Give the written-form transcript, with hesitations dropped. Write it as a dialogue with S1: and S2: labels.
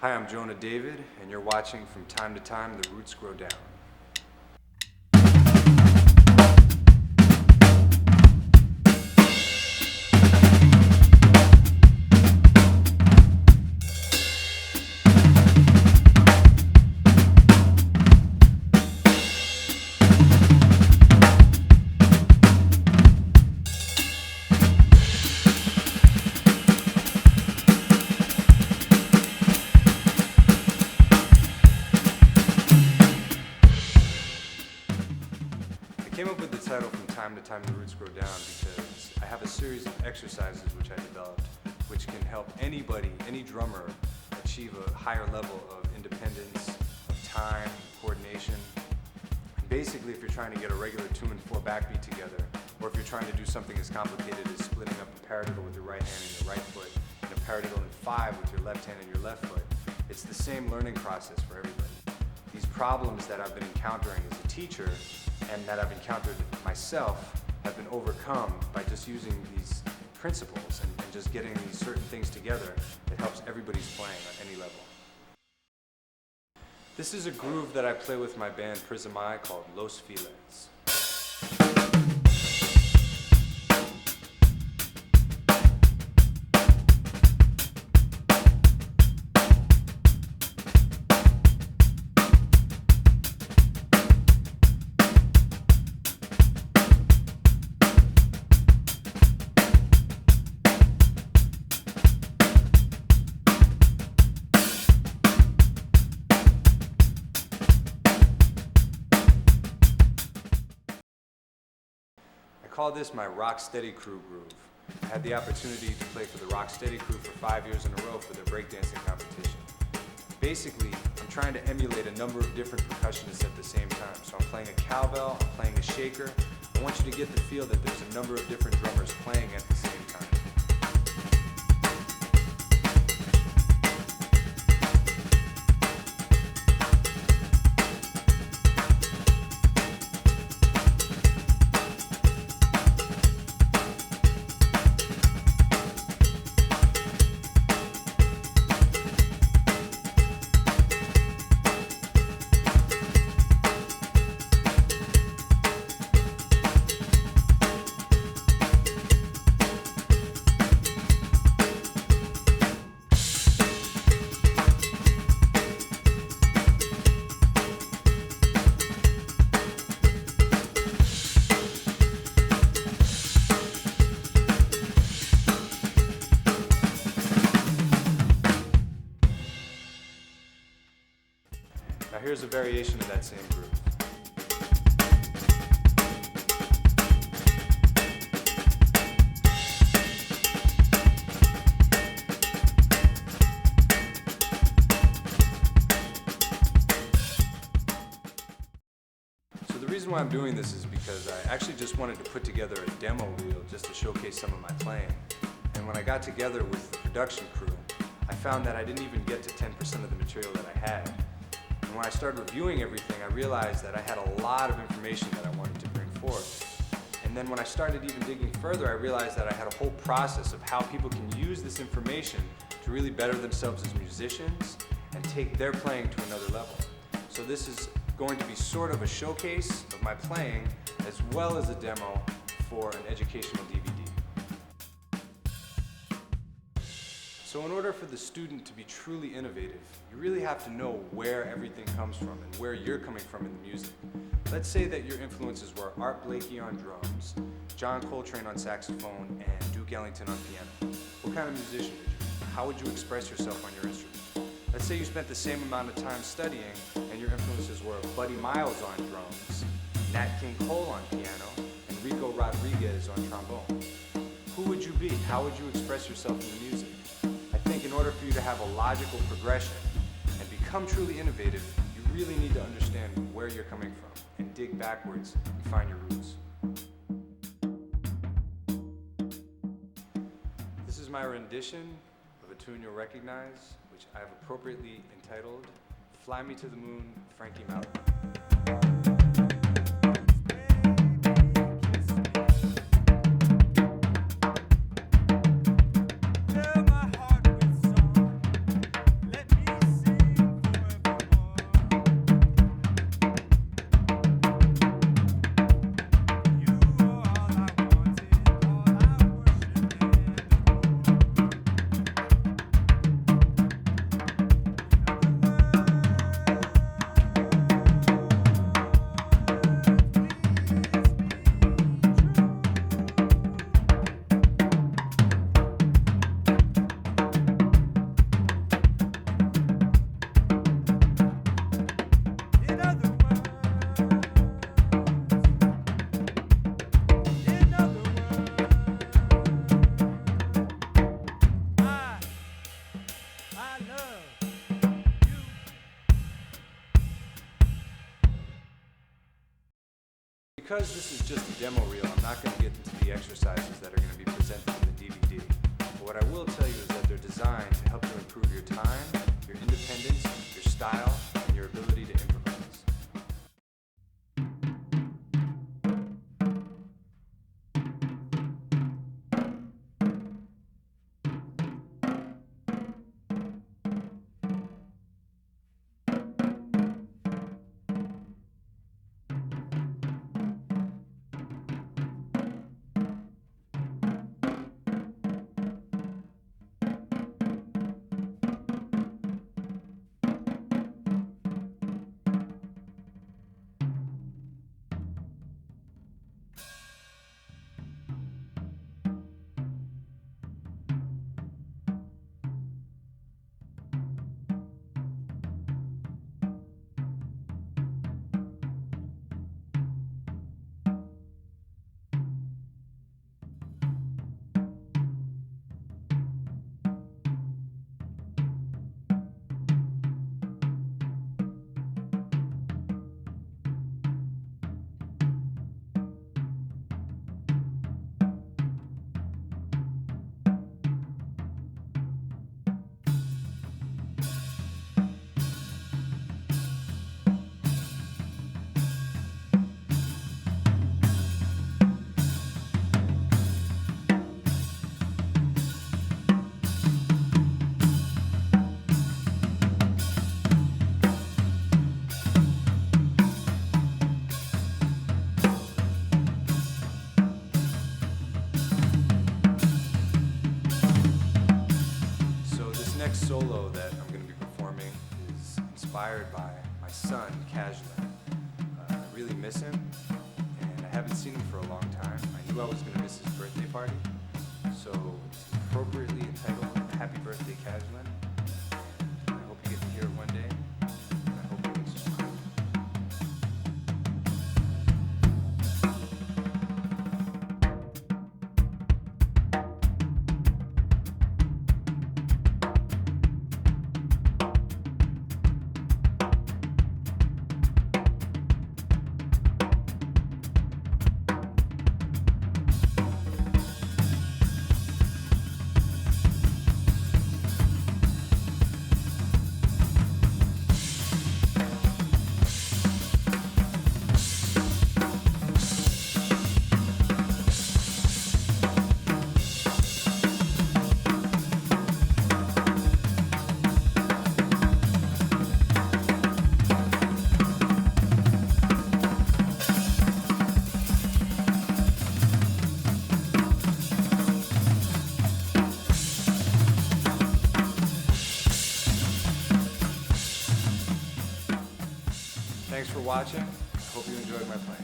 S1: Hi, I'm Jonah David, and you're watching From Time to Time, The Roots Grow Down. I came up with the title From Time to Time, The Roots Grow Down because I have a series of exercises which I developed which can help anybody, any drummer, achieve a higher level of independence, of time, coordination. Basically, if you're trying to get a regular 2 and 4 backbeat together, or if you're trying to do something as complicated as splitting up a paradiddle with your right hand and your right foot, and a paradiddle in 5 with your left hand and your left foot, it's the same learning process for everybody. These problems that I've been encountering as a teacher and that I've encountered myself have been overcome by just using these principles and just getting these certain things together that helps everybody's playing on any level. This is a groove that I play with my band Prismai called Los Files. I call this my Rocksteady Crew groove. I had the opportunity to play for the Rocksteady Crew for 5 years in a row for their breakdancing competition. Basically, I'm trying to emulate a number of different percussionists at the same time. So I'm playing a cowbell, I'm playing a shaker. I want you to get the feel that there's a number of different drummers playing at the same time. Now here's a variation of that same groove. So the reason why I'm doing this is because I actually just wanted to put together a demo reel just to showcase some of my playing. And when I got together with the production crew, I found that I didn't even get to 10% of the material that I had. And when I started reviewing everything, I realized that I had a lot of information that I wanted to bring forth. And then when I started even digging further, I realized that I had a whole process of how people can use this information to really better themselves as musicians and take their playing to another level. So this is going to be sort of a showcase of my playing as well as a demo for an educational DVD. So in order for the student to be truly innovative, you really have to know where everything comes from and where you're coming from in the music. Let's say that your influences were Art Blakey on drums, John Coltrane on saxophone, and Duke Ellington on piano. What kind of musician would you be? How would you express yourself on your instrument? Let's say you spent the same amount of time studying and your influences were Buddy Miles on drums, Nat King Cole on piano, and Rico Rodriguez on trombone. Who would you be? How would you express yourself in the music? I think in order for you to have a logical progression and become truly innovative, you really need to understand where you're coming from and dig backwards and find your roots. This is my rendition of a tune you'll recognize, which I've appropriately entitled Fly Me to the Moon, Frankie Mountain.
S2: Fill my heart with song. Let me I love you.
S1: Because this is just a demo reel, I'm not going to get into the exercises that are going to be presented in the DVD. But what I will tell you is that they're designed to help you improve your time, your independence, your style, and your ability to improvise. Solo that I'm going to be performing is inspired by my son, Casual. I really miss him, and I haven't seen him for a long time. I knew I was going to miss his birthday party, so it's appropriately entitled Happy Birthday, Casual. I hope you get to hear it one day, and I hope it makes you smile. Thanks for watching. I hope you enjoyed my playing.